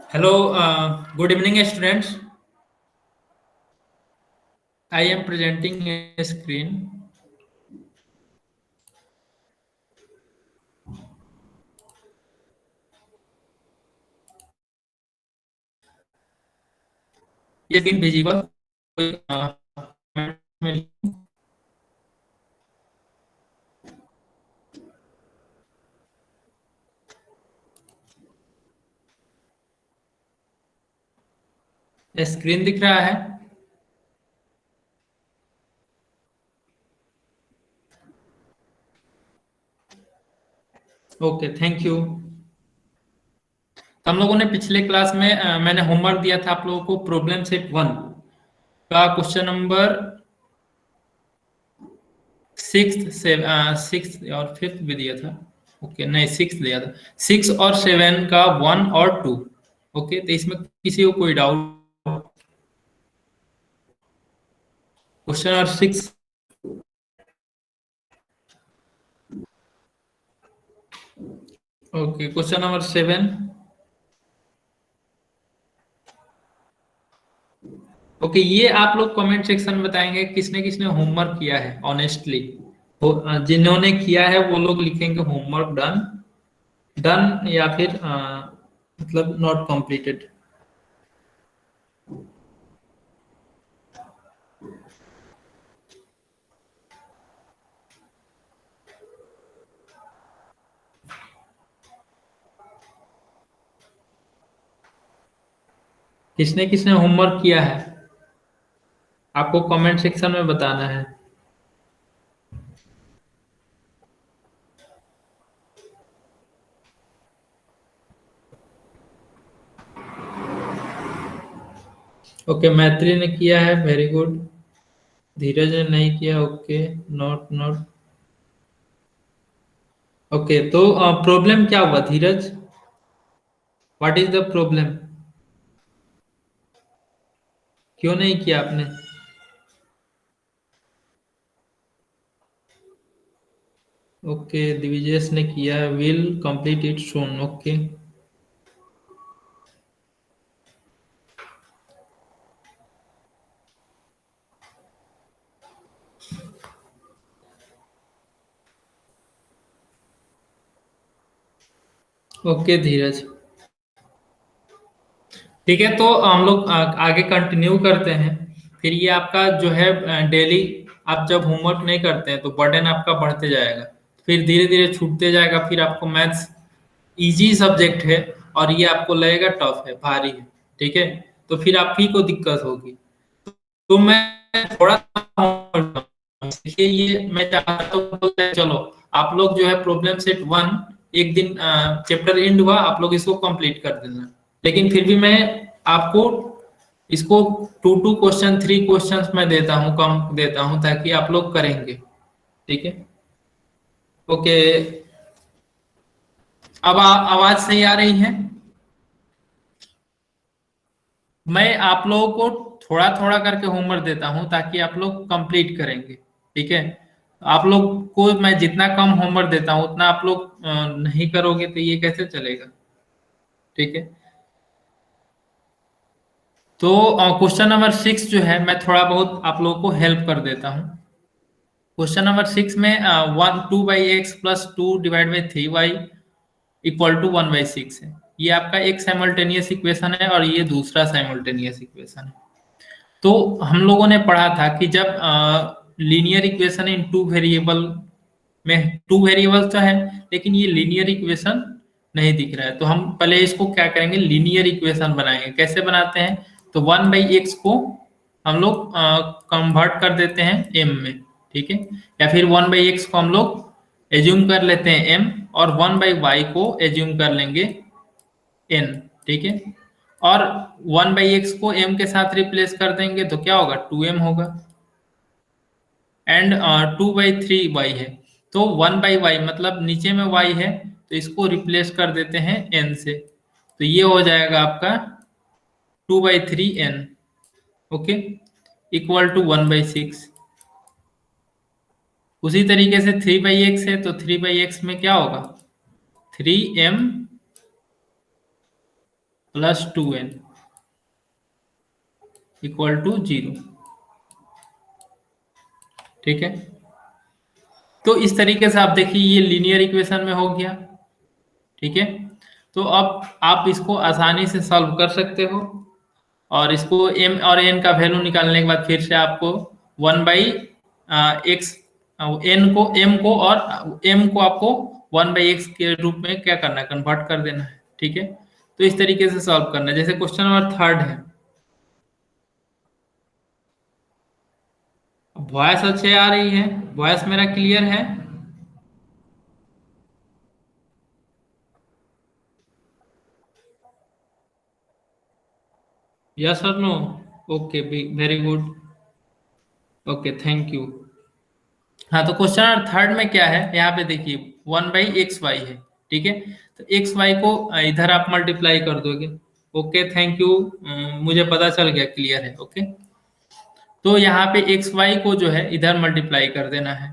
Hello, good evening, students. I am presenting a screen. ये screen visible कोई screen दिख रहा है? Okay, thank you. हम लोगों ने पिछले क्लास में मैंने होमवर्क दिया था आप लोगों को प्रॉब्लम सेट 1 का क्वेश्चन नंबर 6 और 5 भी दिया था। ओके, नहीं 6 दिया था। 6 और 7 का 1 और 2। ओके, तो इसमें किसी को कोई doubt? Question number 6। Okay, question number 7। Okay, ये आप लोग कमेंट सेक्शन में बताएंगे किसने किसने होमवर्क किया है ऑनेस्टली। जिन्होंने किया है वो लोग लिखेंगे होमवर्क डन डन या फिर मतलब नॉट कंप्लीटेड। किसने किसने होमवर्क किया है आपको कमेंट सेक्शन में बताना है। ओके, मैत्री ने किया है, वेरी गुड। धीरज ने नहीं किया, ओके, नॉट नॉट। ओके, तो प्रॉब्लम क्या हुआ Dheeraj? What is the problem? क्यों नहीं किया आपने? ओके, दिविजेश ने किया, will complete it soon. Okay, okay Dheeraj, ठीक है। तो हम लोग आगे कंटिन्यू करते हैं। फिर ये आपका जो है डेली आप जब होमवर्क नहीं करते हैं तो बर्डन आपका बढ़ते जाएगा, फिर धीरे धीरे छूटते जाएगा। फिर आपको मैथ्स इजी सब्जेक्ट है और ये आपको लगेगा टफ है, भारी है, ठीक है। तो फिर आप ही को दिक्कत होगी। तो मैं थोड़ा देखिए, ये मैं चाहता हूँ चलो आप लोग जो है प्रॉब्लम सेट 1 एक दिन चैप्टर एंड हुआ आप लोग इसको कंप्लीट कर देना। लेकिन फिर भी मैं आपको इसको 2 2 क्वेश्चन 3 क्वेश्चंस मैं देता हूँ, कम देता हूँ ताकि आप लोग करेंगे, ठीक है। ओके, अब आवाज सही आ रही है? मैं आप लोगों को थोड़ा थोड़ा करके होमवर्क देता हूं ताकि आप लोग कंप्लीट करेंगे, ठीक है। आप लोग को मैं जितना कम होमवर्क देता हूं उतना आप लोग नहीं करोगे तो ये कैसे चलेगा, ठीक है। तो क्वेश्चन नंबर 6 जो है मैं थोड़ा बहुत आप लोगों को हेल्प कर देता हूँ। क्वेश्चन नंबर 6 में 1 2/x plus 2/3y equal to 1/6 है। ये आपका एक साइमल्टेनियस इक्वेशन है और ये दूसरा साइमल्टेनियस इक्वेशन है। तो हम लोगों ने पढ़ा था कि जब linear equation in two variable में, टू वेरिएबल तो है लेकिन ये लीनियर इक्वेशन नहीं दिख रहा है, तो हम पहले इसको क्या करेंगे, लीनियर इक्वेशन बनाएंगे। कैसे बनाते हैं? तो 1/x को हम लोग कन्वर्ट कर देते हैं m में, ठीक है। या फिर 1/x को हम लोग एज्यूम कर लेते हैं m, और 1/y को एज्यूम कर लेंगे n, ठीक है। और 1/x को m के साथ रिप्लेस कर देंगे तो क्या होगा, 2m होगा। एंड 2/3y है, तो 1/y मतलब नीचे में y है तो इसको रिप्लेस कर देते हैं n से, तो ये हो जाएगा आपका 2/3n, ओके, इक्वल टू 1/6। उसी तरीके से 3/x है तो 3/x में क्या होगा, 3m plus 2n equal to 0। ठीक है, तो इस तरीके से आप देखिए ये लीनियर इक्वेशन में हो गया। ठीक है, तो अब आप इसको आसानी से सॉल्व कर सकते हो, और इसको m और n का वैल्यू निकालने के बाद फिर से आपको 1/x n को m को और m को आपको 1/x के रूप में क्या करना है, कन्वर्ट कर देना है। ठीक है, तो इस तरीके से सॉल्व करना है। जैसे क्वेश्चन नंबर 3 है, वॉइस अच्छे आ रही है, वॉइस मेरा क्लियर है? यस और no? Okay, very good. Okay, thank you. हाँ, तो क्वेश्चन नंबर 3 में क्या है, यहाँ पे देखिए 1/xy है। ठीक है, तो एक्स वाई को इधर आप मल्टीप्लाई कर दोगे। ओके, थैंक यू, मुझे पता चल गया, क्लियर है। ओके, तो यहाँ पे एक्स वाई को जो है इधर मल्टीप्लाई कर देना है।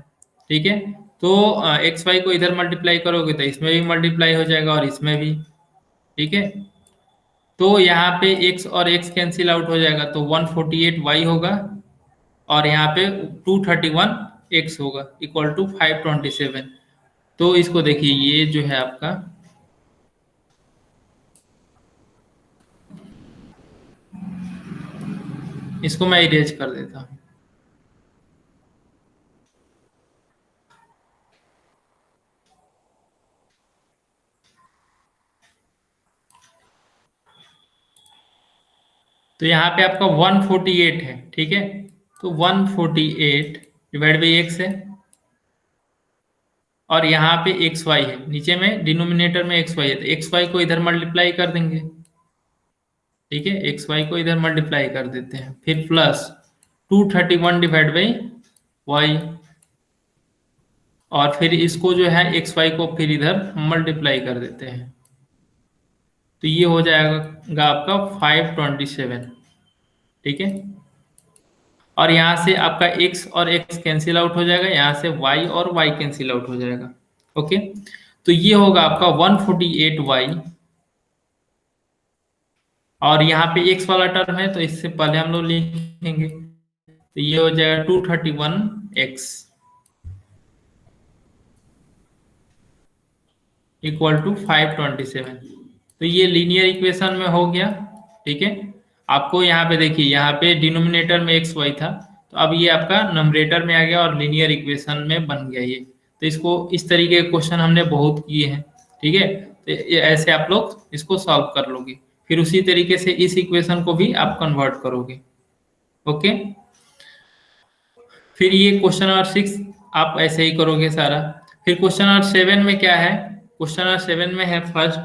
ठीक है, तो एक्स वाई को इधर मल्टीप्लाई करोगे तो इसमें भी मल्टीप्लाई हो जाएगा और इसमें भी। ठीक है, तो यहाँ पे x और x कैंसिल आउट हो जाएगा, तो 148y होगा, और यहाँ पे 231x होगा इक्वल टू 527। तो इसको देखिए, ये जो है आपका, इसको मैं इरेज कर देता हूँ। तो यहाँ पे आपका 148 है। ठीक है, तो 148 डिवाइड बाई एक्स है, और यहाँ पे एक्स वाई है, नीचे में डिनोमिनेटर में एक्स वाई है, तो एक्स वाई को इधर मल्टीप्लाई कर देंगे। ठीक है, एक्स वाई को इधर मल्टीप्लाई कर देते हैं, फिर प्लस 231 डिवाइड बाई वाई, और फिर इसको जो है एक्स वाई को फिर इधर मल्टीप्लाई कर देते हैं, तो ये हो जाएगा आपका 527। ठीक है, और यहाँ से आपका x और x कैंसिल आउट हो जाएगा, यहाँ से y और y कैंसिल आउट हो जाएगा। ओके, तो ये होगा आपका 148y, और यहाँ पे x वाला टर्म है तो इससे पहले हम लोग लिखेंगे, तो ये हो जाएगा 231x इक्वल टू 527। तो ये लीनियर इक्वेशन में हो गया। ठीक है, आपको यहाँ पे देखिए, यहाँ पे डिनोमिनेटर में एक्स वाई था, तो अब ये आपका नंबरेटर में आ गया और लीनियर इक्वेशन में बन गया ये। तो इसको इस तरीके के क्वेश्चन हमने बहुत किए हैं। ठीक है, तो ऐसे आप लोग इसको सॉल्व कर लोगे, फिर उसी तरीके से इस इक्वेशन को भी आप कन्वर्ट करोगे। ओके, फिर ये क्वेश्चन नंबर 6 आप ऐसे ही करोगे सारा। फिर क्वेश्चन नंबर 7 में क्या है, क्वेश्चन नंबर 7 में है फर्स्ट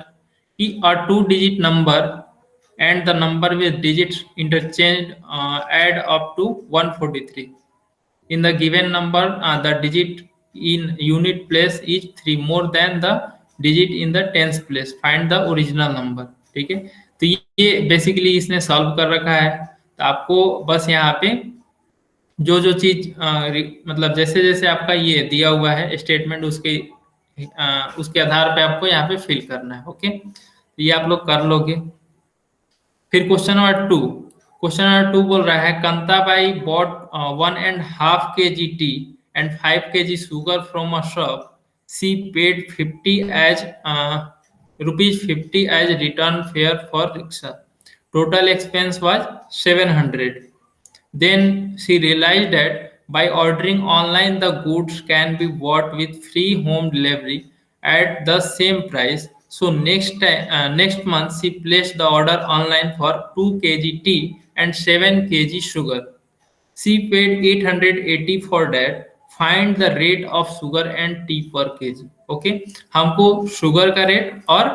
कि अ 2 digit number and the number with digits interchange add up to 143 in the given number, the digit in unit place is 3 more than the digit in the tens place, find the original number। ठीक है, तो ये basically इसने solve कर रखा है, तो आपको बस यहाँ पे जो जो चीज मतलब जैसे जैसे आपका ये दिया हुआ है स्टेटमेंट, उसके आधार पे आपको यहाँ पे फिल करना है। ओके, तो ये आप लोग कर लोगे। फिर क्वेश्चन नंबर 2 बोल रहा है, Kantabai bought 1.5 kg tea and 5 kg sugar from a shop, she paid 50 as ₹50 as return fare for rickshaw, total expense was 700। Then she realized that by ordering online, the goods can be bought with free home delivery at the same price. So next month, she placed the order online for 2 kg tea and 7 kg sugar. She paid 880 for that. Find the rate of sugar and tea per kg. Okay, हमको sugar का rate और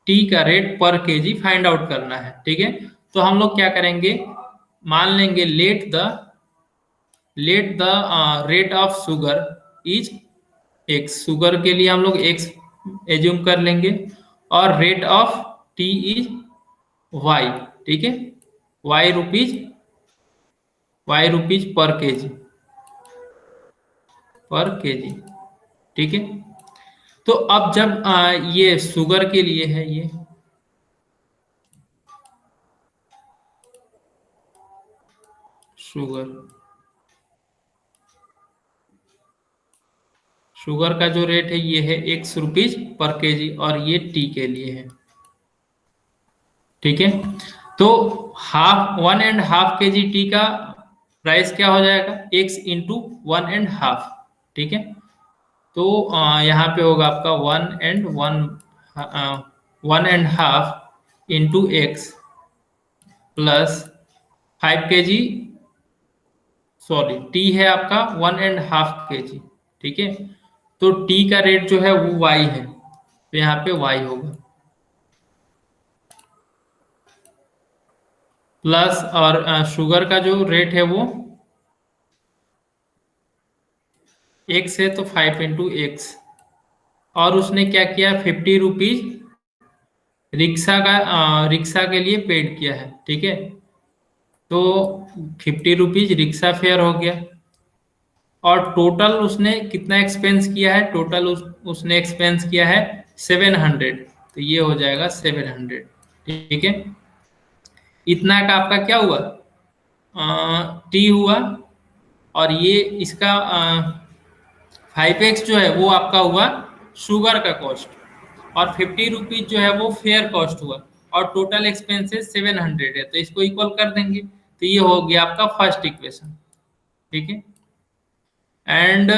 T का rate पर KG find out करना है। ठीक है, तो हम लोग क्या करेंगे, मान लेंगे let the rate of sugar is X, sugar के लिए हम लोग एक्स एज्यूम कर लेंगे, और rate of tea is Y. ठीक है, वाई रुपीज पर केजी। ठीक है, तो अब जब ये शुगर के लिए है, शुगर का जो रेट है ये है ₹X पर केजी और ये टी के लिए है। ठीक है, तो 1.5 kg टी का प्राइस क्या हो जाएगा? X into 1.5। ठीक है, तो यहाँ पे होगा आपका 1.5 into x plus 5 kg, sorry T है आपका 1.5 kg। ठीक है, तो टी का रेट जो है वो वाई है, तो यहाँ पे वाई होगा प्लस, और शुगर का जो रेट है वो एक्स है, तो 5 × x, और उसने क्या किया? ₹50 रिक्शा के लिए पेड किया है। ठीक है, तो ₹50 रिक्शा फेयर हो गया, और टोटल उसने कितना एक्सपेंस किया है? टोटल उसने एक्सपेंस किया है 700, तो ये हो जाएगा 700। ठीक है, इतना का आपका क्या हुआ? टी हुआ, और ये इसका 5x जो है वो आपका हुआ शुगर का कॉस्ट, और ₹50 जो है वो फेयर कॉस्ट हुआ, और टोटल एक्सपेंसेस 700 है, तो इसको इक्वल कर देंगे, तो ये हो गया आपका फर्स्ट इक्वेशन। ठीक है, एंड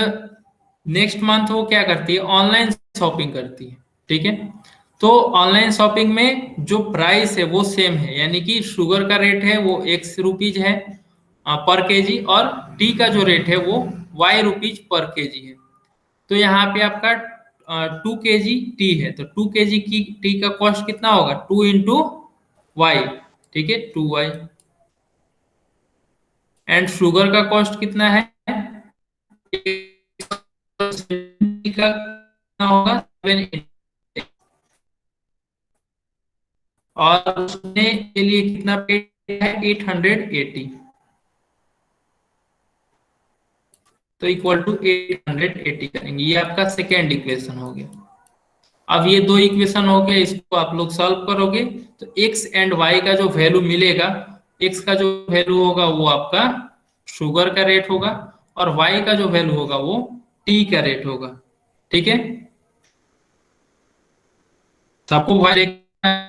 नेक्स्ट मंथ वो क्या करती है? ऑनलाइन शॉपिंग करती है। ठीक है, तो ऑनलाइन शॉपिंग में जो प्राइस है वो सेम है, यानी कि शुगर का रेट है वो ₹X है पर केजी, और टी का जो रेट है वो ₹Y पर केजी है। तो यहाँ पे आपका 2 kg टी है, तो 2 kg की टी का कॉस्ट कितना होगा? 2 इंटू वाई। ठीक है, 2y, एंड शुगर का कॉस्ट कितना है? का कितना होगा? 7, और उसने के लिए कितना पेड है? 880, तो इक्वल टू 880 करेंगे। ये आपका सेकेंड इक्वेशन हो गया। अब ये दो इक्वेशन हो गए, इसको आप लोग सॉल्व करोगे तो x एंड y का जो वैल्यू मिलेगा, x का जो वैल्यू होगा वो आपका शुगर का रेट होगा, और y का जो वैल्यू होगा वो t का रेट होगा। ठीक है, सबको y देखना है।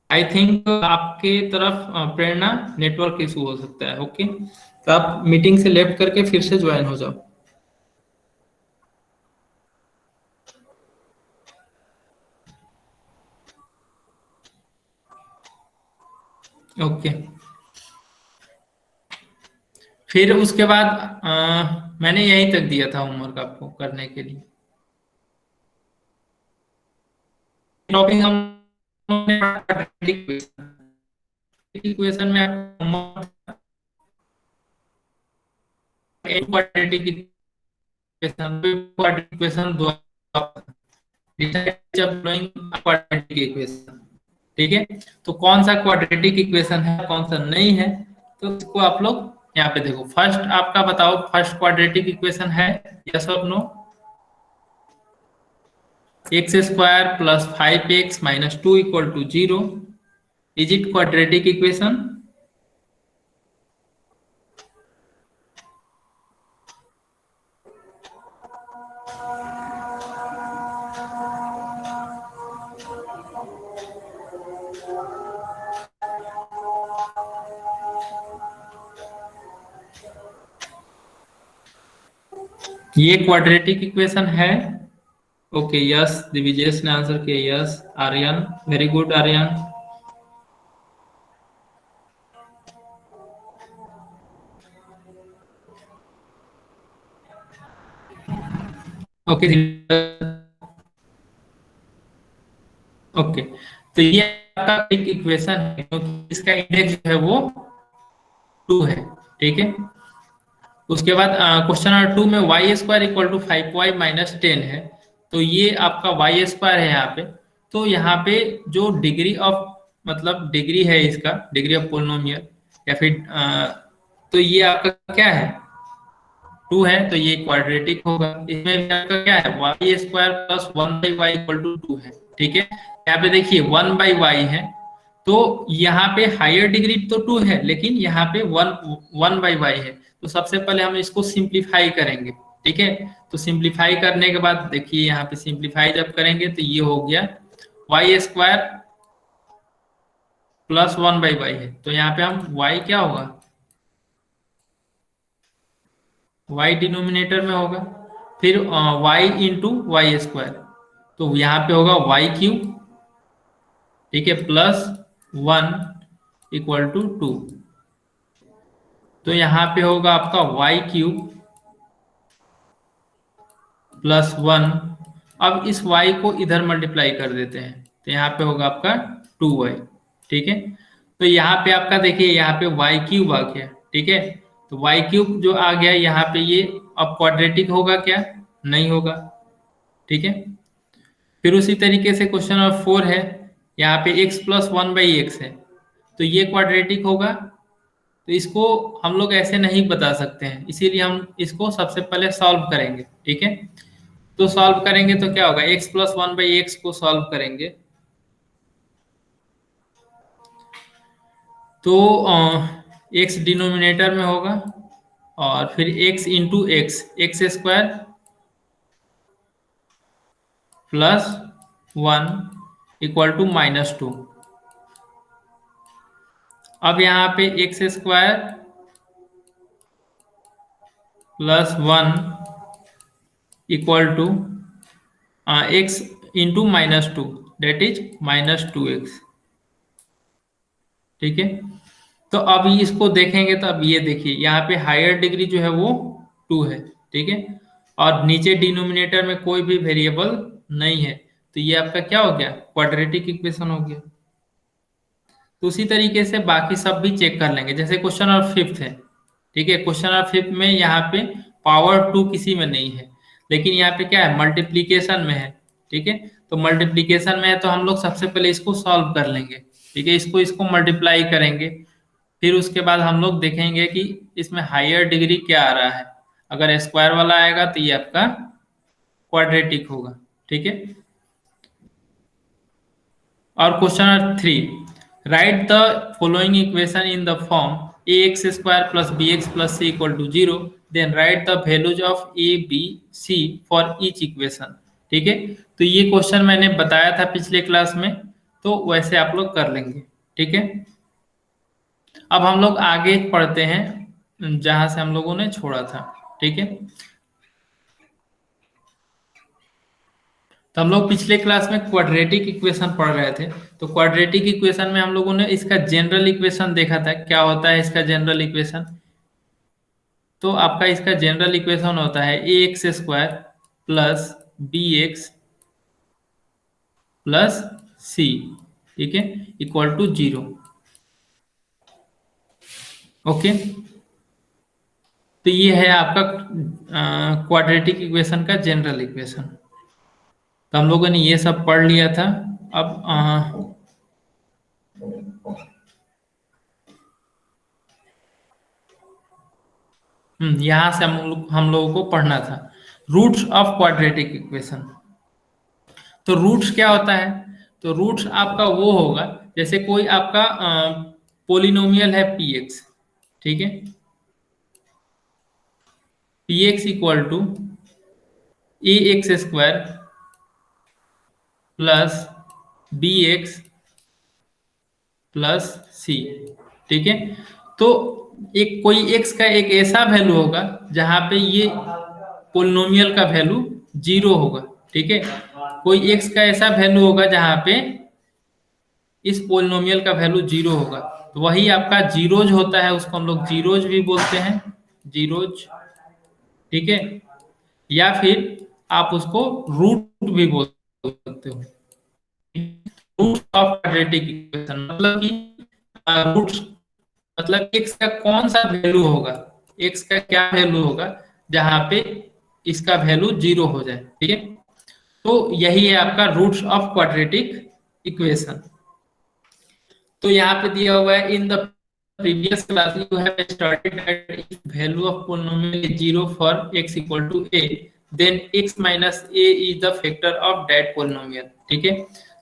आई थिंक आपके तरफ प्रेरणा नेटवर्क इशू हो सकता है। ओके, तो आप मीटिंग से लेफ्ट करके फिर से ज्वाइन हो जाओ। ओके, फिर उसके बाद मैंने यहीं तक दिया था होमवर्क आपको करने के लिए। टॉपिक हम इक्वेशन में क्वाड्रेटिक इक्वेशन दो, क्वाड्रेटिक इक्वेशन। ठीक है, तो कौन सा क्वाड्रेटिक इक्वेशन है कौन सा नहीं है, तो इसको आप लोग यहाँ पे देखो। फर्स्ट आपका बताओ, फर्स्ट क्वाड्रेटिक इक्वेशन है यस और no? x² plus 5x minus 2 equal to 0, is it quadratic equation? ये क्वाड्रेटिक इक्वेशन है। ओके यस, दिविजेश ने आंसर किया yes. Aryan, very good Aryan. Okay okay, तो ये आपका एक इक्वेशन है क्योंकि इसका इंडेक्स जो है वो 2 है। ठीक है, उसके बाद क्वेश्चन नंबर 2 में y² equal to 5y minus 10 है, तो ये आपका y² है यहाँ पे। तो यहाँ पे जो डिग्री ऑफ, मतलब डिग्री है इसका, डिग्री ऑफ पोलिनोमियल, या फिर तो ये आपका क्या है? 2 है, तो ये क्वाड्रेटिक होगा। इसमें भी आपका क्या है? y² plus 1/y equal to 2 है। ठीक है। यहाँ पे देखिए 1/y है, तो यहाँ पे हायर डिग्री तो 2 है, लेकिन यहाँ पे 1/y है। तो सबसे पहले हम इसको सिंप्लीफाई करेंगे, ठीक है। तो सिंप्लीफाई करने के बाद देखिए यहाँ पे सिंप्लीफाई जब करेंगे तो ये हो गया y² प्लस 1/y है। तो यहाँ पे हम y क्या होगा, y डिनोमिनेटर में होगा, फिर y इंटू y², तो यहाँ पे होगा y³, ठीक है, प्लस 1 इक्वल टू 2। तो यहाँ पे होगा आपका y³ प्लस 1। अब इस y को इधर मल्टीप्लाई कर देते हैं, तो यहाँ पे होगा आपका 2y, ठीक है। तो यहाँ पे आपका देखिए यहाँ पे y³ आ गया, ठीक है। तो y³ जो आ गया यहाँ पे, ये अब क्वाड्रेटिक होगा क्या, नहीं होगा, ठीक है। फिर उसी तरीके से क्वेश्चन नंबर 4 है, यहाँ पे x प्लस 1/x है, तो ये क्वाड्रेटिक होगा। तो इसको हम लोग ऐसे नहीं बता सकते हैं, इसीलिए हम इसको सबसे पहले सॉल्व करेंगे, ठीक है। तो सॉल्व करेंगे तो क्या होगा, x प्लस 1/x को सॉल्व करेंगे तो x डिनोमिनेटर में होगा, और फिर x into x² plus 1 equal to -2। अब यहाँ पे x² plus 1 equal to x into -2, that is -2x, ठीक है। तो अब इसको देखेंगे तो अब ये देखिए यहाँ पे हायर डिग्री जो है वो 2 है, ठीक है, और नीचे डिनोमिनेटर में कोई भी वेरिएबल नहीं है, तो ये आपका क्या हो गया, क्वाड्रेटिक इक्वेशन हो गया। तो उसी तरीके से बाकी सब भी चेक कर लेंगे, जैसे क्वेश्चन नंबर 5 है, ठीक है। क्वेश्चन नंबर 5 में यहाँ पे पावर 2 किसी में नहीं है, लेकिन यहाँ पे क्या है, मल्टीप्लीकेशन में है, ठीक है। तो मल्टीप्लीकेशन में है तो हम लोग सबसे पहले इसको सॉल्व कर लेंगे, ठीक है। इसको मल्टीप्लाई करेंगे, फिर उसके बाद हम लोग देखेंगे कि इसमें हायर डिग्री क्या आ रहा है। अगर स्क्वायर वाला आएगा तो ये आपका क्वाड्रेटिक होगा, ठीक है। और question number 3, write the following equation in the form ax² plus bx plus c equal to 0, then write the values of a b c for each equation, ठीक है। तो ये क्वेश्चन मैंने बताया था पिछले क्लास में, तो वैसे आप लोग कर लेंगे, ठीक है। अब हम लोग आगे पढ़ते हैं जहां से हम लोगों ने छोड़ा था, ठीक है। तो हम लोग पिछले क्लास में क्वाड्रेटिक इक्वेशन पढ़ रहे थे, तो क्वाड्रेटिक इक्वेशन में हम लोगों ने इसका जनरल इक्वेशन देखा था, क्या होता है इसका जनरल इक्वेशन। तो आपका इसका जनरल इक्वेशन होता है ax² plus bx plus c, ठीक है, इक्वल टू 0, ओके। तो ये है आपका क्वाड्रेटिक इक्वेशन का जनरल इक्वेशन। तो हम लोगों ने ये सब पढ़ लिया था। अब यहां से हम लोगों को पढ़ना था रूट्स ऑफ क्वाड्रेटिक इक्वेशन। तो रूट्स क्या होता है, तो रूट्स आपका वो होगा जैसे कोई आपका पोलिनोमियल है px, ठीक है, px equal to ax² plus bx plus c, ठीक है। तो एक कोई x का एक ऐसा वैल्यू होगा जहां पे ये पोलिनोमियल का वैल्यू 0 होगा, ठीक है। कोई x का ऐसा वैल्यू होगा जहां पे इस पोलिनोमियल का वैल्यू 0 होगा, तो वही आपका जीरोज होता है, उसको हम लोग जीरोज भी बोलते हैं, जीरोज, ठीक है। या फिर आप उसको रूट भी बोल सकते हो। रूट ऑफ क्वाड्रेटिक इक्वेशन मतलब कि रूट्स मतलब x का कौन सा वैल्यू होगा, x का क्या वैल्यू होगा जहां पे इसका वैल्यू 0 हो जाए, ठीक है। तो यही है आपका रूट्स ऑफ क्वाड्रेटिक इक्वेशन। तो यहाँ पे दिया हुआ है in the previous class you have studied that if value of polynomial is 0 for x equal to a, then x minus a is the factor of that polynomial, ठीक है।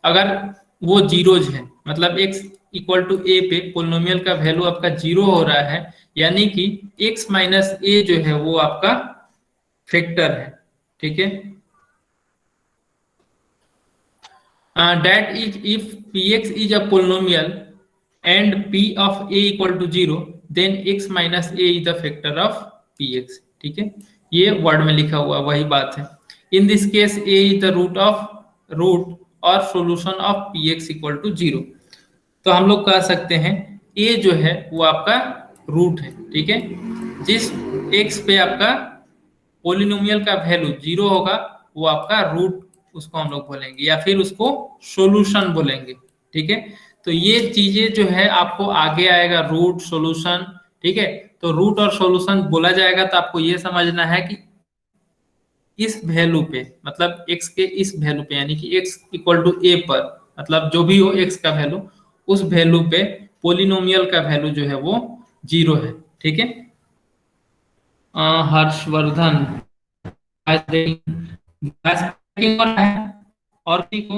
अगर वो जीरोज है, मतलब x इक्वल टू ए पे polynomial का value आपका zero हो रहा है, यानी कि x माइनस ए जो है वो आपका फैक्टर है। ठीक है, that is if px is a polynomial and p of a equal to 0, then x minus a is the factor of px। ठीक है, ये वर्ड में लिखा हुआ वही बात है। In this case a is the root और solution of px equal to 0। तो हम लोग कह सकते हैं a जो है वो आपका रूट है। ठीक है, जिस x पे आपका पोलिनोमियल का वैल्यू जीरो होगा वो आपका रूट, उसको हम लोग बोलेंगे या फिर उसको सॉल्यूशन बोलेंगे। ठीक है, तो ये चीजें जो है आपको आगे आएगा, रूट सॉल्यूशन। ठीक है, तो रूट और सॉल्यूशन बोला जाएगा तो आपको ये समझना है कि इस वैल्यू पे, मतलब x के इस वैल्यू पे, यानी कि x इक्वल टू a पर, मतलब जो भी हो x का वैल्यू, उस वैल्यू पे पोलिनोमियल का वैल्यू जो है वो जीरो है। ठीक है, हर्षवर्धन और को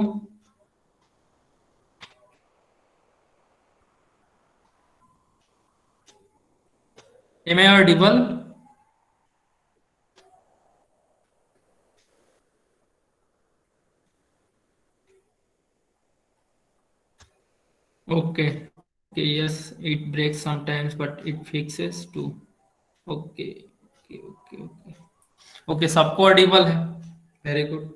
am I audible? Okay okay, yes it breaks sometimes but it fixes too. Okay okay okay okay okay, सबको ऑडिबल है, वेरी गुड।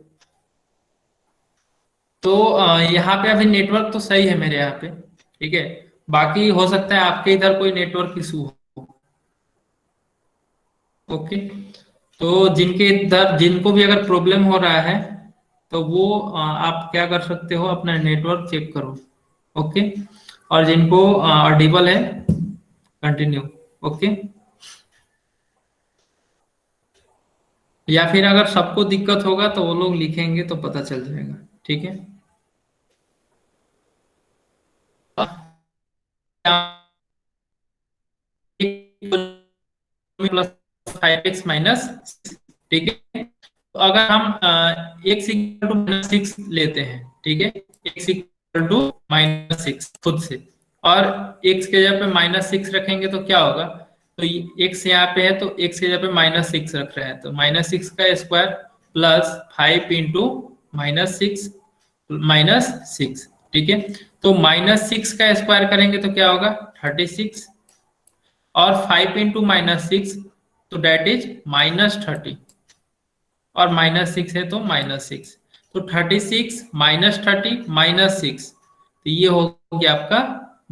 तो यहाँ पे अभी नेटवर्क तो सही है मेरे यहाँ पे। ठीक है, बाकी हो सकता है आपके इधर कोई नेटवर्क इशू हो। ओके, तो जिनके इधर, जिनको भी अगर प्रॉब्लम हो रहा है तो वो आप क्या कर सकते हो, अपना नेटवर्क चेक करो। ओके, और जिनको ऑडिबल है कंटिन्यू। ओके, या फिर अगर सबको दिक्कत होगा तो वो लोग लिखेंगे तो पता चल जाएगा। ठीक है, प्लस 5x माइनस। ठीक है, तो अगर हम x equal to minus six लेते हैं, ठीक है, x equal to minus six खुद से, और x के जगह पे माइनस सिक्स रखेंगे तो क्या होगा, तो x यहाँ पे है तो x के जगह पे माइनस सिक्स रख रहे हैं, तो माइनस सिक्स का square plus 5 into minus six minus six. ठीक है, तो माइनस सिक्स का स्क्वायर करेंगे तो क्या होगा, 36, और 5 इंटू माइनस सिक्स तो डेट इज माइनस 30, और माइनस सिक्स है तो माइनस सिक्स, तो 36 माइनस 30 माइनस सिक्स, तो ये हो गया आपका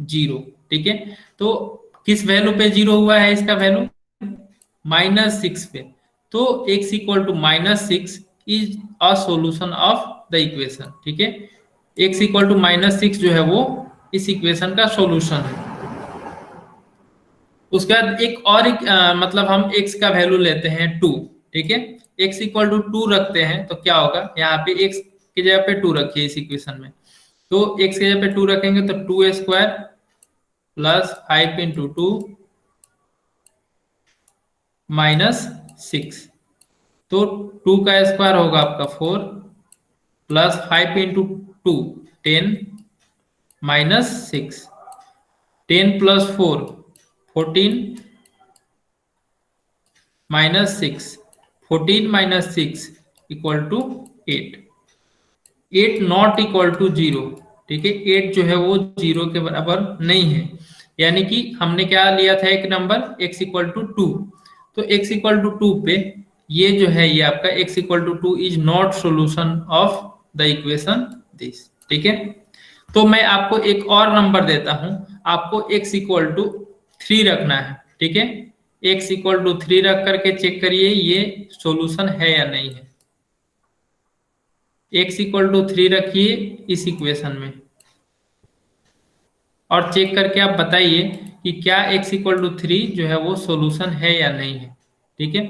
जीरो। ठीक है, तो किस वैल्यू पे जीरो हुआ है, इसका वैल्यू माइनस सिक्स पे, तो x equal to minus six is a solution of the equation. ठीक है, x equal to minus six जो है वो इस इक्वेशन का सॉल्यूशन है। उसके बाद मतलब हम x का वैल्यू लेते हैं टू। ठीक है, x इक्वल टू टू रखते हैं तो क्या होगा, यहाँ पे x की जगह पे टू रखिए इस इक्वेशन में, तो x की जगह पे टू रखेंगे तो two square plus 5 into two minus six, तो टू का स्क्वायर होगा आपका four, plus 5 into two 10 minus six, 10 plus four 14 minus six, 14 minus six equal to 8, 8 not equal to zero. ठीक है, 8 जो है वो जीरो के बराबर नहीं है, यानी कि हमने क्या लिया था एक नंबर x इक्वल टू टू, तो x इक्वल टू टू पे ये जो है ये आपका x equal to two is not solution of the equation this. ठीक है, तो मैं आपको एक और नंबर देता हूं, आपको x इक्वल टू थ्री रखना है। ठीक है, x इक्वल टू थ्री रख करके चेक करिए ये सॉल्यूशन है या नहीं है। x इक्वल टू थ्री रखिए इस इक्वेशन में, और चेक करके आप बताइए कि क्या x इक्वल टू थ्री जो है वो सॉल्यूशन है या नहीं है। ठीक है,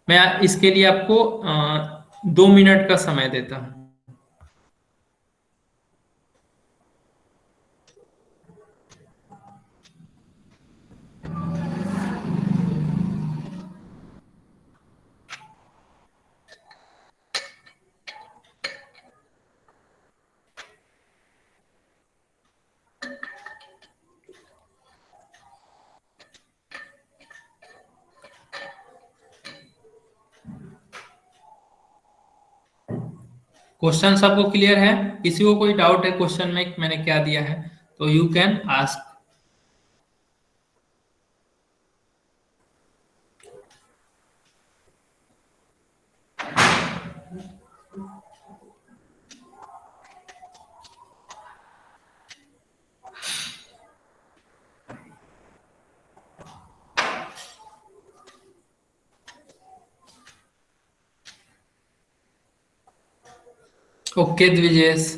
मैं इसके लिए आपको 2 मिनट का समय देता हूं। क्वेश्चन सबको क्लियर है? किसी को कोई डाउट है क्वेश्चन में मैंने क्या दिया है तो यू कैन आस्क। ओके द्विजेश।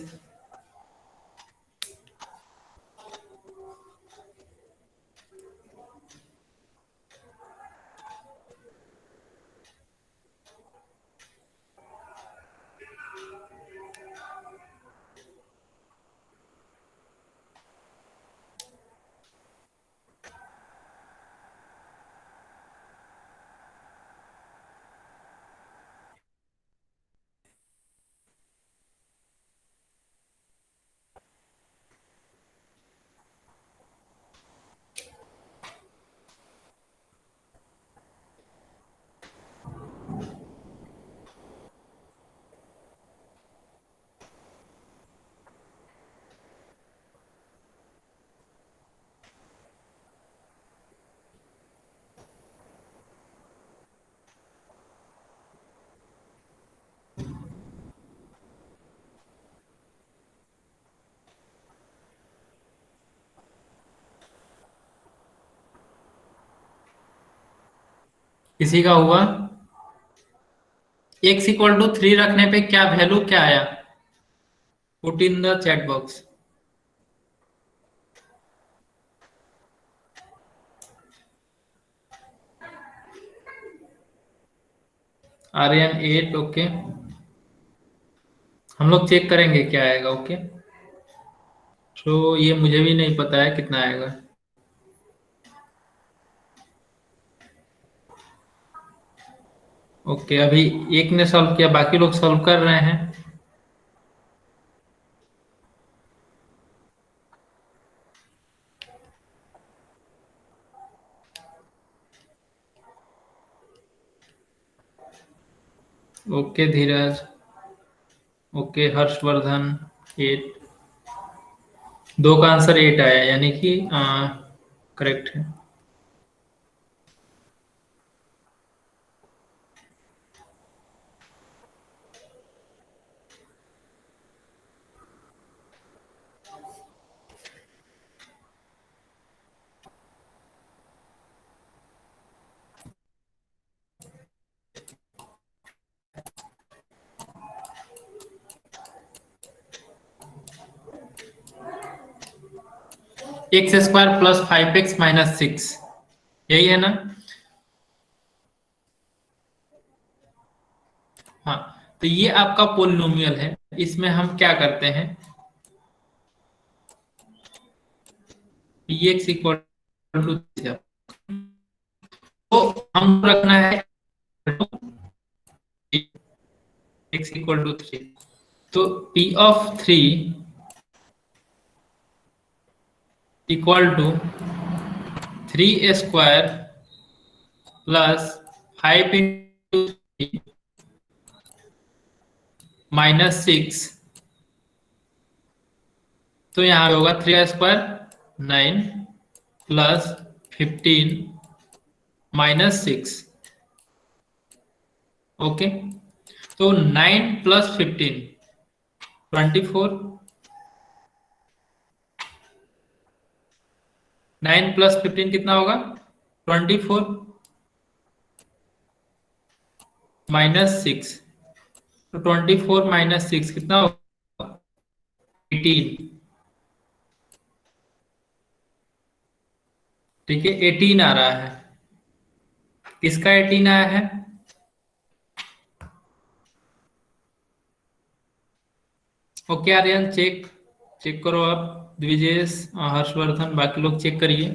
किसी का हुआ? x इक्वल टू 3 रखने पे क्या वैल्यू क्या आया? Put in the chat box. Aryan 8। Okay, हम लोग चेक करेंगे क्या आएगा। ओके, तो ये मुझे भी नहीं पता है कितना आएगा। ओके, अभी एक ने सॉल्व किया, बाकी लोग सॉल्व कर रहे हैं। ओके धीरज। ओके हर्षवर्धन 8। दो का आंसर 8 आया, यानी कि करेक्ट है। X square plus 5x minus 6, यही है ना? हाँ, तो ये आपका पोलिनोमियल है। इसमें हम क्या करते हैं, px इक्वल टू, तो हम रखना है x इक्वल टू 3। तो p of 3 equal to 3 square plus 5 into minus 6। तो यहाँ पे होगा 3 स्क्वायर 9 प्लस 15 माइनस 6। ओके, तो 9 प्लस 15 24। 9 प्लस 15 कितना होगा? 24 माइनस 6। तो 24 माइनस 6 कितना होगा? 18। ठीक है, 18 आ रहा है। किसका 18 आया है? ओके आर्यन, चेक चेक करो आप। द्विजेश, हर्षवर्धन, बाकी लोग चेक करिए।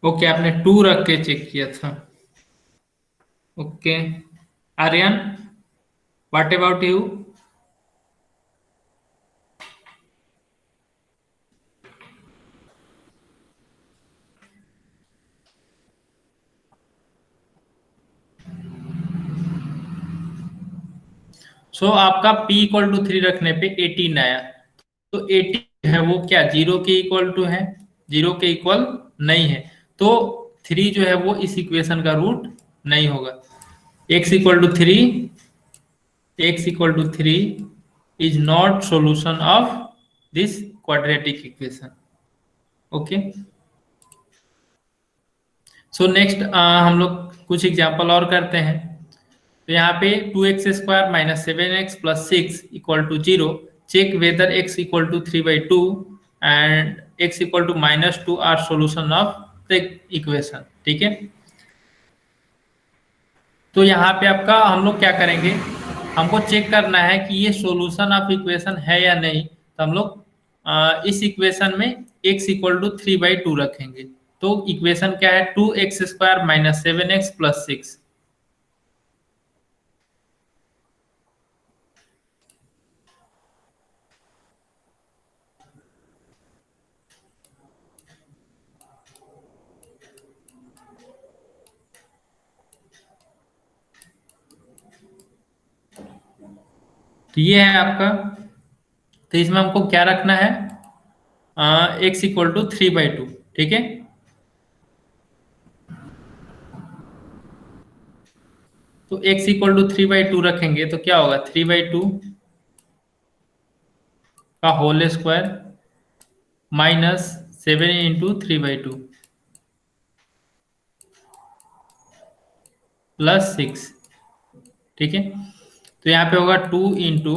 ओके, आपने 2 रख के चेक किया था। Okay Aryan, what about you? So आपका p इक्वल टू 3 रखने पे 18 आया। तो 18 है वो क्या जीरो के इक्वल टू है? जीरो के इक्वल नहीं है, तो 3 जो है वो इस इक्वेशन का रूट नहीं होगा। x equal to 3, x equal to 3 is not solution of this quadratic equation. Okay, so next हम लोग कुछ एग्जांपल और करते हैं। तो यहाँ पे 2x² minus 7x plus 6 equal to 0, check whether x equal to 3/2 and x equal to -2 are solution of the equation. ठीक है, तो यहाँ पे आपका हम लोग क्या करेंगे, हमको चेक करना है कि ये सॉल्यूशन ऑफ इक्वेशन है या नहीं। तो हम लोग इस इक्वेशन में x इक्वल टू 3/2 रखेंगे। तो इक्वेशन क्या है, 2x² माइनस 7x प्लस 6। तो ये है आपका, तो इसमें हमको क्या रखना है, x इक्वल टू 3/2। ठीक है, तो x इक्वल टू 3/2 रखेंगे तो क्या होगा, 3/2 का whole square minus 7 into 3/2 plus 6। ठीक है, तो यहाँ पे होगा 2 into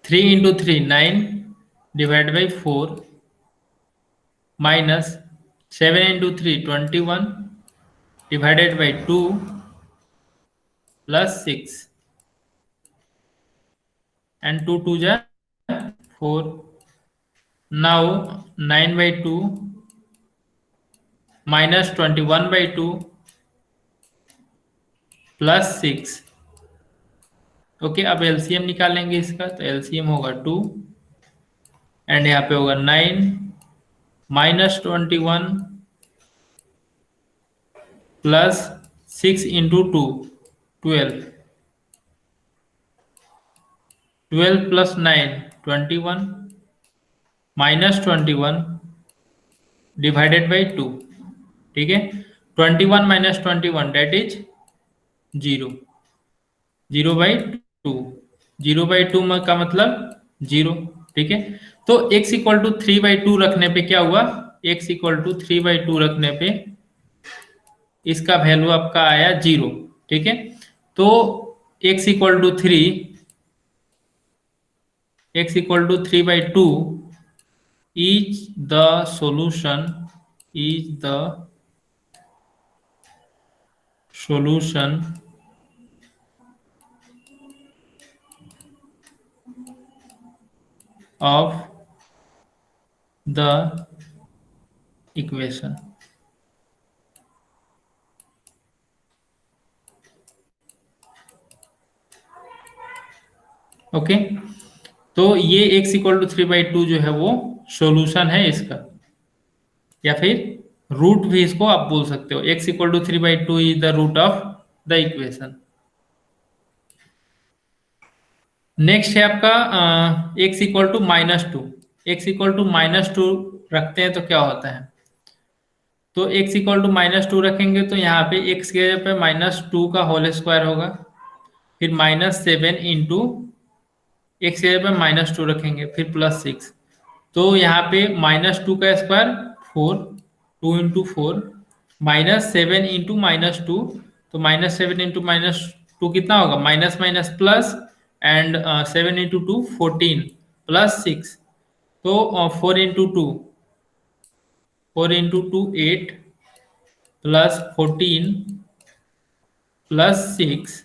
3 into 3 9 divide by 4 minus 7 into 3 21 divided by 2 plus 6 and 2 2 जा 4। now 9/2 minus 21/2 plus 6। ओके, अब एलसीएम निकालेंगे इसका, तो एलसीएम होगा 2 एंड यहाँ पे होगा 9 minus 21 plus 6 into 2 12 12 plus 9 21 minus 21 divided by 2। ठीक है, 21 माइनस 21 डेट इज 0, 0/2, 0/2 में का मतलब 0। ठीक है, तो x इक्वल टू 3/2 रखने पे क्या हुआ, x इक्वल टू 3/2 रखने पे इसका वैल्यू आपका आया 0। ठीक है, तो x equal to 3/2 is the solution of the equation। Okay, तो ये x इक्वल टू 3/2 जो है वो सॉल्यूशन है इसका, या फिर रूट भी इसको आप बोल सकते हो। x equal to 3/2 is the root of the equation. Next है आपका x equal to -2। x equal to -2 रखते हैं तो क्या होता है, तो x इक्वल टू -2 रखेंगे तो यहाँ पे x के जगह पे -2 का होल स्क्वायर होगा, फिर -7 इंटू x के जगह पे -2 रखेंगे, फिर प्लस 6। तो यहाँ पे -2 का स्क्वायर 4, 2 इंटू 4 -7 इंटू -2, तो -7 इंटू -2 कितना होगा, minus minus plus and 7 into 2 14 plus 6। तो 4 इंटू 2 8 प्लस 14 प्लस 6।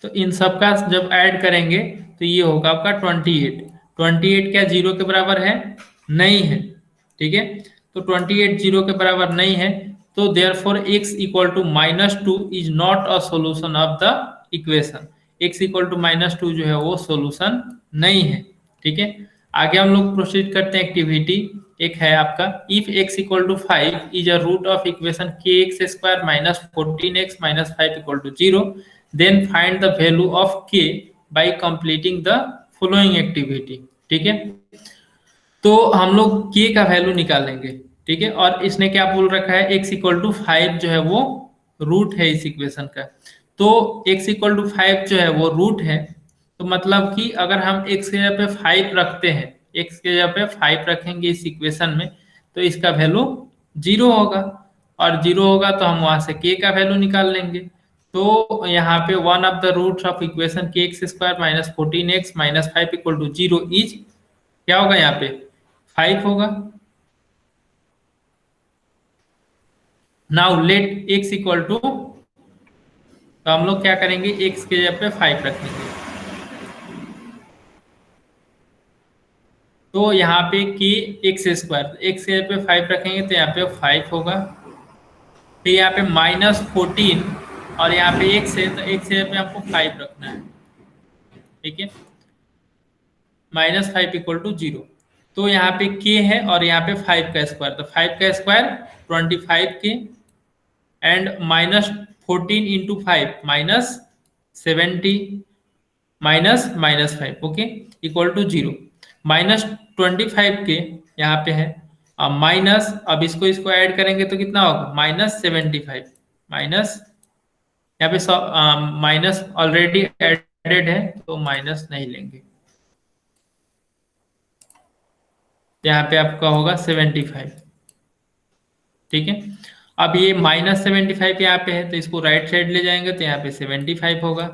तो इन सब का जब ऐड करेंगे तो ये होगा आपका 28। 28 क्या जीरो के बराबर है, नहीं है। ठीक है, तो 28 जीरो के बराबर नहीं है, तो therefore x equal to -2 is not a solution of the equation. x equal to -2 जो है वो सॉल्यूशन नहीं है। ठीक है, आगे हम लोग प्रोसीड करते हैं एक्टिविटी एक है आपका if x equal to 5 is a root of equation kx square minus 14x minus 5 equal to 0, then find the value of k by completing the following activity. ठीक है, तो हम लोग k का वैल्यू निकालेंगे। ठीक है, और इसने क्या बोल रखा है, x इक्वल टू 5 जो है वो रूट है इस इक्वेशन का। तो x इक्वल टू 5 जो है वो रूट है, तो मतलब कि अगर हम x के जगह पे 5 रखते हैं, x के जगह पे 5 रखेंगे इस इक्वेशन में, तो इसका वैल्यू 0 होगा, और 0 होगा तो हम वहां से k का वैल्यू निकाल लेंगे। तो यहाँ पे one of the roots of equation के x square minus 14x minus 5 equal to 0 is क्या होगा, यहाँ पे 5 होगा। Now let x equal to, तो हम लोग क्या करेंगे, x के जगह पे 5 रखेंगे, तो यहाँ पे k एक्स स्क्वायर, x के जगह पे 5 रखेंगे तो यहाँ पे 5 होगा। फिर यहाँ पे माइनस 14 और यहाँ पे x है, तो x के जगह पे आपको 5 रखना है। ठीक है, माइनस 5 इक्वल टू 0, तो यहाँ पे k है और यहाँ पे 5 का स्क्वायर, तो 5 का square 25k and minus 14 into 5 minus 70 minus minus 5, okay, equal to 0। Minus 25k यहाँ पे है, अब माइनस, अब इसको ऐड करेंगे तो कितना होगा, माइनस 75, माइनस यहाँ पे माइनस ऑलरेडी एडेड है तो माइनस नहीं लेंगे, यहाँ पे आपका होगा 75। ठीक है, अब ये माइनस 75 यहाँ पे है, तो इसको राइट साइड ले जाएंगे तो यहाँ पे 75 होगा।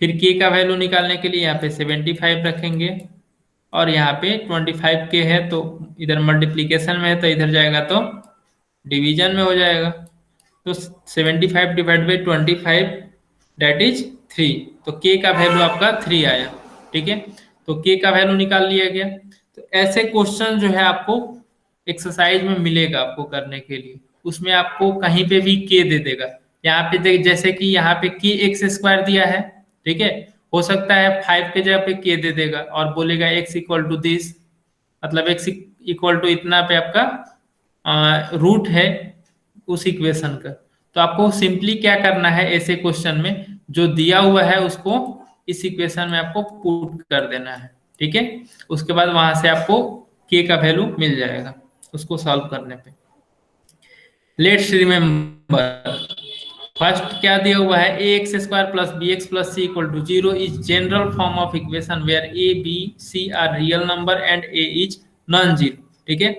फिर k का वैल्यू निकालने के लिए यहाँ पे 75 रखेंगे, और यहाँ पे 25k है तो इधर मल्टीप्लीकेशन में है तो इधर जाएगा तो डिवीजन में हो जाएगा, तो 75 डिवाइड बाई 25 दैट इज 3, तो k का वैल्यू आपका 3 आया। ठीक है, तो k का वैल्यू निकाल लिया गया। तो ऐसे क्वेश्चन जो है आपको एक्सरसाइज में मिलेगा आपको करने के लिए, उसमें आपको कहीं पे भी k दे देगा। यहाँ पे देख, जैसे कि यहाँ पे k एक्स स्क्वायर दिया है, ठीक है, हो सकता है 5 के जगह पे k दे देगा और बोलेगा x इक्वल टू दिस, मतलब x इक्वल टू इतना पे आपका रूट है उस इक्वेशन का। तो आपको सिंपली क्या करना है, ऐसे क्वेश्चन में जो दिया हुआ है उसको इस इक्वेशन में आपको पुट कर देना है। ठीक है, उसके बाद वहां से आपको k का वैल्यू मिल जाएगा उसको सॉल्व करने पे। लेट्स रिमेम्बर, फर्स्ट क्या दिया हुआ है, a x square plus b x plus c equal to 0 is general form of equation where a b c are real number and a is non zero. ठीक है,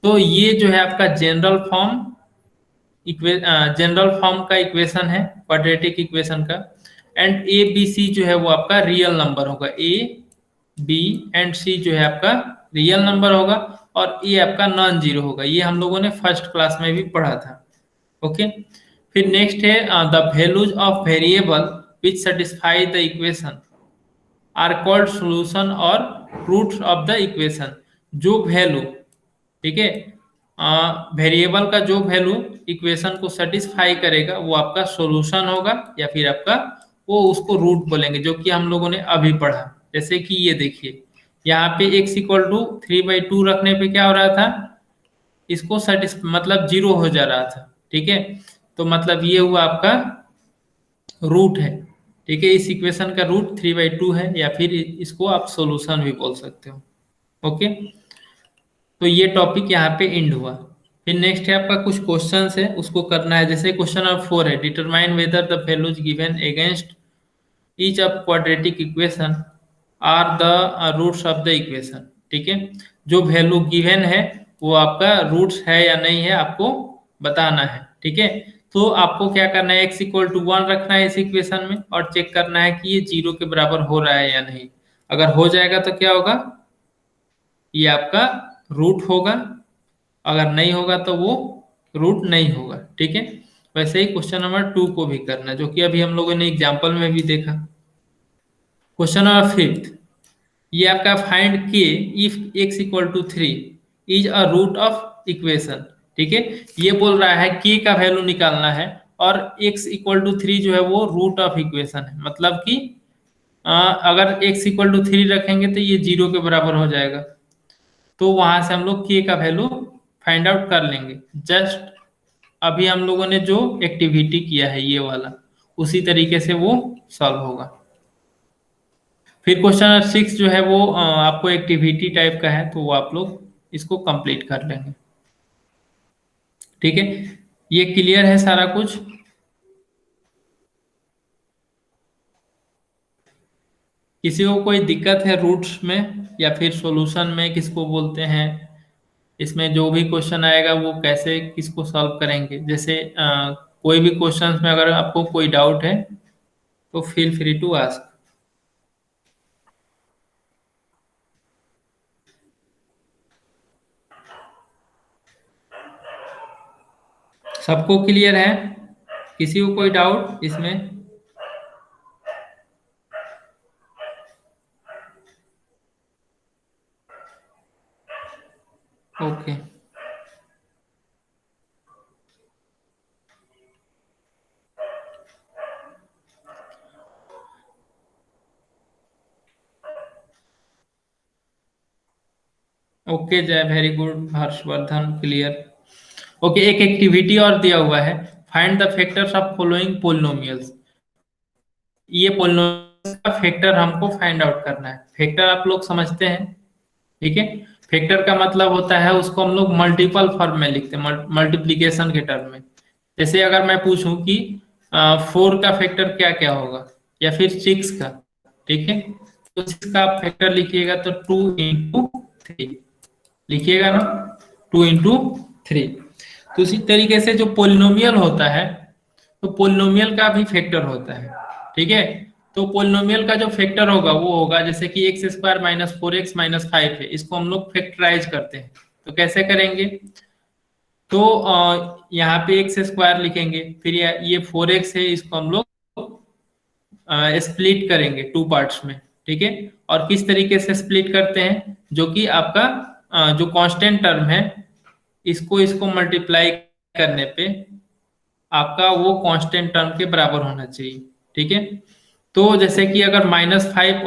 तो ये जो है आपका जनरल फॉर्म का इक्वेशन है, क्वाड्रेटिक इक्वेशन का, एंड ए बी सी जो है वो आपका रियल नंबर होगा, ए बी एंड सी जो है आपका रियल नंबर होगा, और ए आपका नॉन जीरो होगा। ये हम लोगों ने फर्स्ट क्लास में भी पढ़ा था। ओके, फिर नेक्स्ट है the values of variable which satisfy the equation are called solution और रूट्स ऑफ द इक्वेशन। जो वैल्यू, ठीक है, वेरिएबल का जो वैल्यू इक्वेशन को सेटिस्फाई करेगा वो आपका सॉल्यूशन होगा, या फिर आपका वो उसको रूट बोलेंगे, जो कि हम लोगों ने अभी पढ़ा। जैसे कि ये देखिए, यहाँ पे x इक्वल टू 3/2 रखने पे क्या हो रहा था, इसको मतलब 0 हो जा रहा था। ठीक है, तो मतलब ये हुआ आपका रूट है। ठीक है, इस इक्वेशन का रूट 3/2 है, या फिर इसको आप सॉल्यूशन भी बोल सकते हो। ओके, तो ये टॉपिक यहाँ पे एंड हुआ। फिर नेक्स्ट है आपका कुछ क्वेश्चंस है, उसको करना है। जैसे क्वेश्चन नंबर 4 है, determine whether the values given against each of quadratic equation are the roots of the equation. ठीक है, जो वैल्यू गिवन है वो आपका रूट्स है या नहीं है आपको बताना है। ठीक है, तो आपको क्या करना है, x इक्वल टू 1 रखना है इस इक्वेशन में, और चेक करना है कि ये 0 के बराबर हो रहा है या नहीं। अगर हो जाएगा तो क्या होगा, ये आपका रूट होगा, अगर नहीं होगा तो वो रूट नहीं होगा। ठीक है, वैसे ही क्वेश्चन नंबर 2 को भी करना, जो कि अभी हम लोगों ने एग्जाम्पल में भी देखा। क्वेश्चन नंबर 5, ये आपका find K if x equal to 3 is a root of equation. ठीक है, ये बोल रहा है k का वैल्यू निकालना है, और x इक्वल टू 3 जो है वो रूट ऑफ इक्वेशन है, मतलब कि अगर x इक्वल टू 3 रखेंगे तो ये 0 के बराबर हो जाएगा। तो वहां से हम लोग के का वैल्यू फाइंड आउट कर लेंगे। जस्ट अभी हम लोगों ने जो एक्टिविटी किया है ये वाला, उसी तरीके से वो सॉल्व होगा। फिर क्वेश्चन नंबर 6 जो है वो आपको एक्टिविटी टाइप का है, तो वो आप लोग इसको कंप्लीट कर लेंगे। ठीक है, ये क्लियर है सारा कुछ? किसी को कोई दिक्कत है रूट्स में या फिर सॉल्यूशन में किसको बोलते हैं, इसमें जो भी क्वेश्चन आएगा वो कैसे किसको सॉल्व करेंगे, जैसे कोई भी क्वेश्चन में अगर आपको कोई डाउट है तो फील फ्री टू आस्क। सबको क्लियर है? किसी को कोई डाउट इसमें? ओके। ओके जय, very good Harshvardhan, clear. Okay, एक एक्टिविटी और दिया हुआ है, find the factors of following polynomials. ये पोलिनोमियल्स का फैक्टर हमको फाइंड आउट करना है। फैक्टर आप लोग समझते हैं? ठीक है, फैक्टर का मतलब होता है उसको हम लोग मल्टीपल फॉर्म में लिखते हैं, मल्टीप्लीकेशन के टर्म में। जैसे अगर मैं पूछूं कि 4 का फैक्टर क्या क्या होगा, या फिर 6 का, ठीक है, तो 6 का आप फैक्टर लिखिएगा तो 2 into 3 लिखिएगा ना, 2 into 3। तो इसी तरीके से जो पोलिनोमियल होता है, तो पोलिनोमियल का भी फैक्टर होता है। ठीक है, तो पोलिनोमियल का जो फैक्टर होगा वो होगा, जैसे कि एक्स स्क्वायर माइनस 4x-5 है, इसको हम लोग फैक्टराइज करते हैं। तो कैसे करेंगे? तो यहाँ पे एक्स स्क्वायर लिखेंगे, फिर ये 4x है, इसको हम लोग स्प्लिट करेंगे 2 पार्ट्स में। ठीक है, और किस तरीके से स्प्लिट करते हैं, जो कि आपका जो कांस्टेंट टर्म है, इसको इसको मल्टीप्लाई करने पे आपका वो कांस्टेंट टर्म के बराबर होना चाहिए। ठीक है, तो जैसे कि अगर -5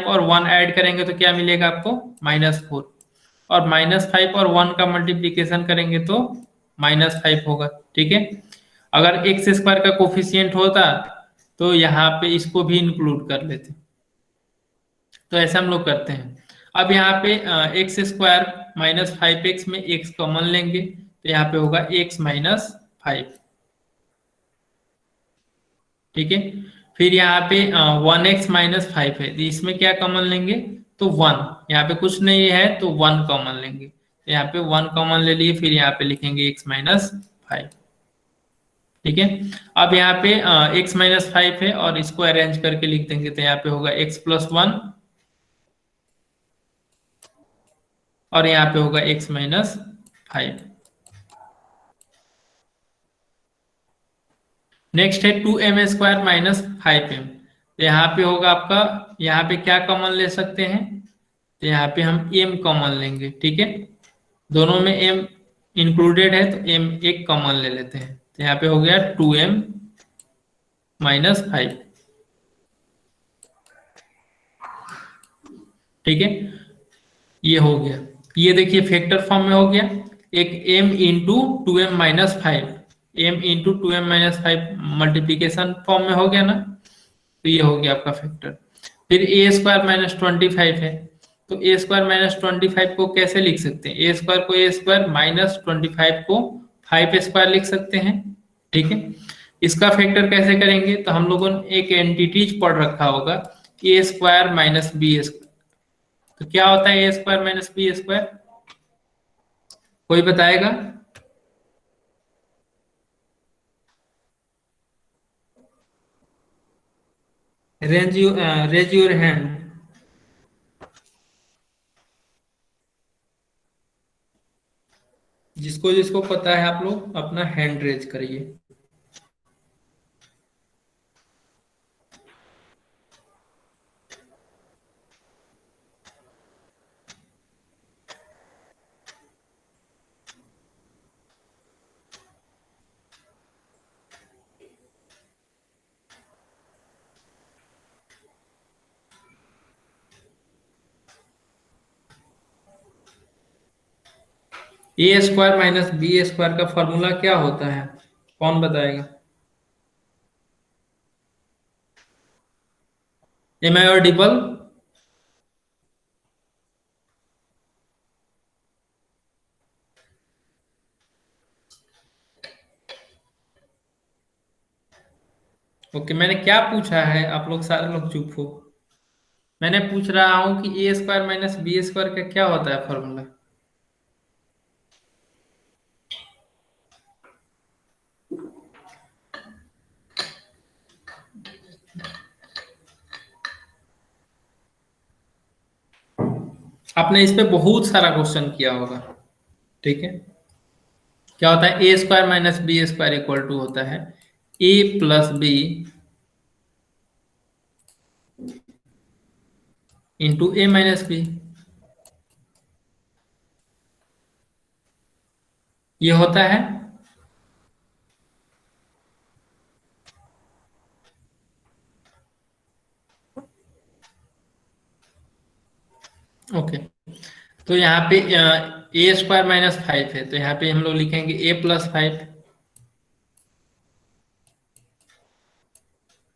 और 1 ऐड करेंगे तो क्या मिलेगा आपको? -4। और -5 और 1 का मल्टीप्लीकेशन करेंगे तो -5 होगा। ठीक है, अगर एक्स स्क्वायर का कोफिशियंट होता तो यहाँ पे इसको भी इंक्लूड कर लेते। तो ऐसा हम लोग करते हैं। अब यहाँ पे एक्स स्क्वायर -5x में x कॉमन लेंगे, तो यहाँ पे होगा x-5। ठीक है, फिर यहाँ पे 1x-5 है, तो इसमें क्या कॉमन लेंगे? तो 1, यहाँ पे कुछ नहीं है तो 1 कॉमन लेंगे, तो यहाँ पे 1 कॉमन ले लिए, फिर यहाँ पे लिखेंगे x-5। ठीक है, अब यहाँ पे x-5 है और इसको अरेंज करके लिख देंगे, तो यहाँ पे होगा x+1 और यहाँ पे होगा x-5। नेक्स्ट है 2m² माइनस 5m। तो यहाँ पे होगा आपका, यहाँ पे क्या कॉमन ले सकते हैं? तो यहाँ पे हम m कॉमन लेंगे। ठीक है, दोनों में m इंक्लूडेड है तो m एक कॉमन ले लेते हैं, तो यहाँ पे हो गया 2m-5। ठीक है, ये हो गया। ये देखिए फैक्टर फॉर्म में हो गया, एक m into 2m-5, m into 2m-5 multiplication form में हो गया ना, तो ये हो गया आपका फैक्टर। फिर a² -25 है, तो a² -25 को कैसे लिख सकते हैं? a² को a² -25 को 5² लिख सकते हैं। ठीक है, इसका फैक्टर कैसे करेंगे? तो हम लोगों ने एक एंटिटीज पढ़ रखा होगा, a² - b²। तो क्या होता है a² - b²? कोई बताएगा? Raise your hand. जिसको जिसको पता है आप लोग अपना हैंड रेज करिए। ए स्क्वायर माइनस बी स्क्वायर का फॉर्मूला क्या होता है? कौन बताएगा? M I audible? ओके, मैंने क्या पूछा है? आप लोग सारे लोग चुप हो। मैंने पूछ रहा हूँ कि ए स्क्वायर माइनस बी स्क्वायर का क्या होता है फॉर्मूला? आपने इस पे बहुत सारा क्वेश्चन किया होगा। ठीक है। क्या होता है? A square minus b square equal to होता है a plus b into a minus b. ये होता है। ओके, तो यहाँ पे ए स्क्वायर माइनस 5 है, तो यहाँ पे हम लोग लिखेंगे ए plus 5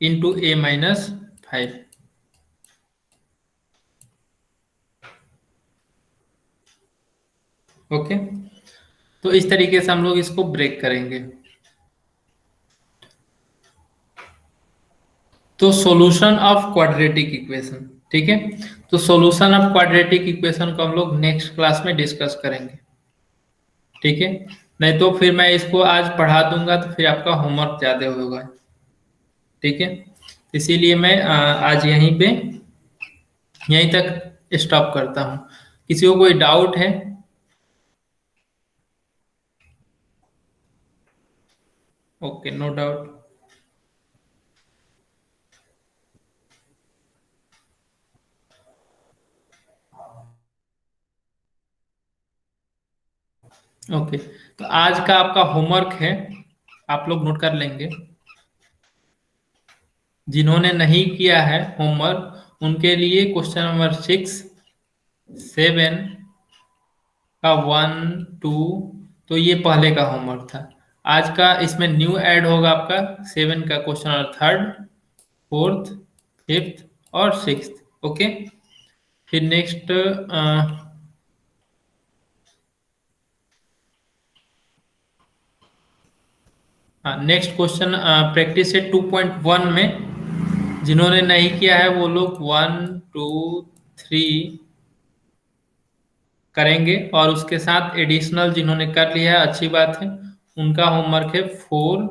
into a minus 5। Okay, तो इस तरीके से हम लोग इसको ब्रेक करेंगे। तो सॉल्यूशन ऑफ क्वाड्रेटिक इक्वेशन। ठीक है। तो सॉल्यूशन ऑफ क्वाड्रेटिक इक्वेशन को हम लोग नेक्स्ट क्लास में डिस्कस करेंगे। ठीक है। नहीं तो फिर मैं इसको आज पढ़ा दूंगा तो फिर आपका होमवर्क ज्यादा होगा। ठीक है। इसीलिए मैं आज यहीं तक स्टॉप करता हूँ। किसी को कोई डाउट है? Okay, no doubt. ओके, तो आज का आपका होमवर्क है, आप लोग नोट कर लेंगे। जिन्होंने नहीं किया है होमवर्क उनके लिए क्वेश्चन नंबर 6, 7 का 1, 2, तो ये पहले का होमवर्क था। आज का इसमें न्यू ऐड होगा आपका 7 का क्वेश्चन नंबर 3, 4, 5 और 6। ओके। फिर नेक्स्ट नेक्स्ट क्वेश्चन प्रैक्टिस है 2.1 में। जिन्होंने नहीं किया है वो लोग 1, 2, 3 करेंगे, और उसके साथ एडिशनल जिन्होंने कर लिया है अच्छी बात है, उनका होमवर्क है 4,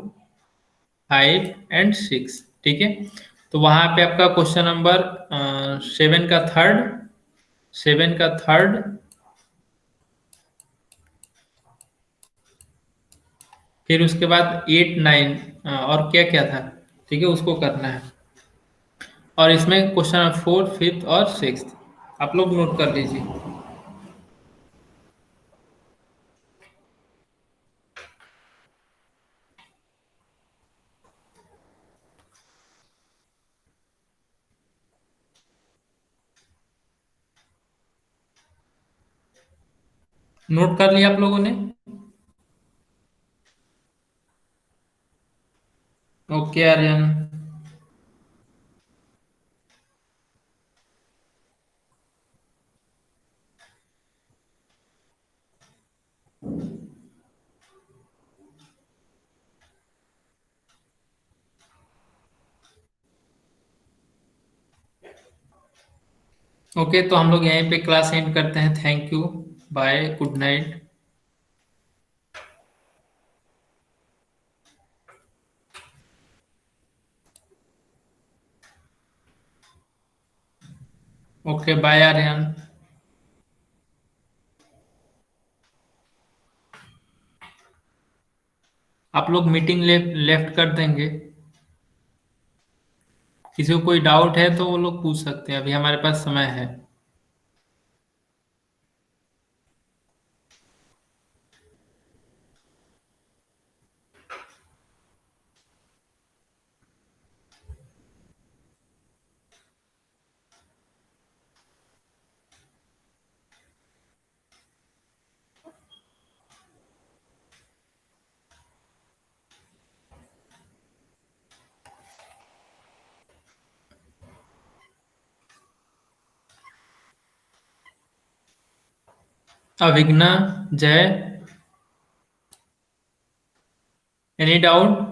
5 एंड 6। ठीक है। तो वहां पे आपका क्वेश्चन नंबर 7 का थर्ड फिर उसके बाद 8, 9 और क्या क्या था, ठीक है, उसको करना है। और इसमें क्वेश्चन नंबर 4, 5 और 6 आप लोग नोट कर लीजिए। नोट कर लिया आप लोगों ने? ओके आर्यन। ओके, तो हम लोग यहीं पे क्लास एंड करते हैं। Thank you, bye, good night. Okay, bye Aryan. आप लोग मीटिंग लेफ्ट कर देंगे। किसी को कोई डाउट है तो वो लोग पूछ सकते हैं, अभी हमारे पास समय है। अभिज्ञा, जय, एनी डाउट?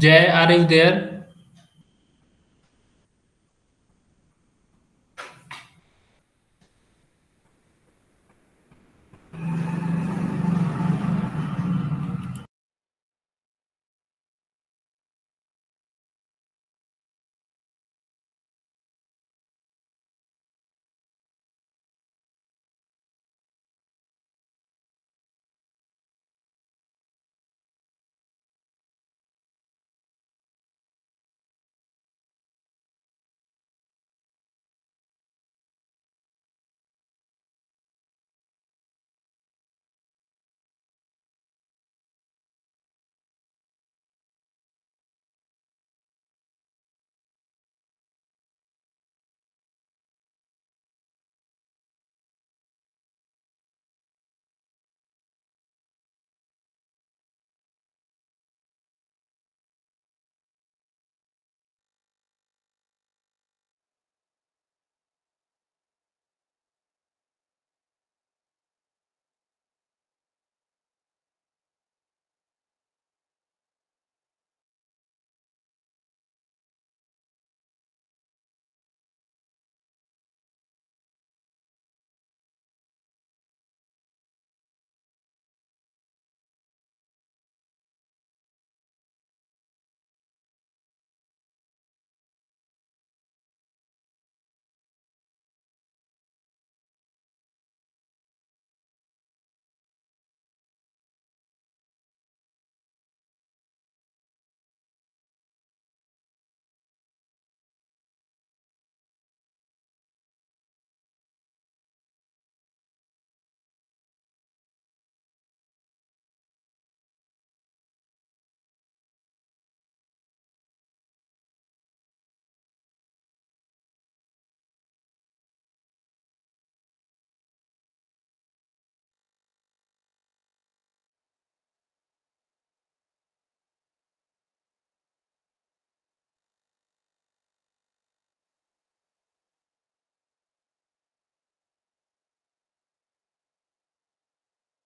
जय, आर यू देयर?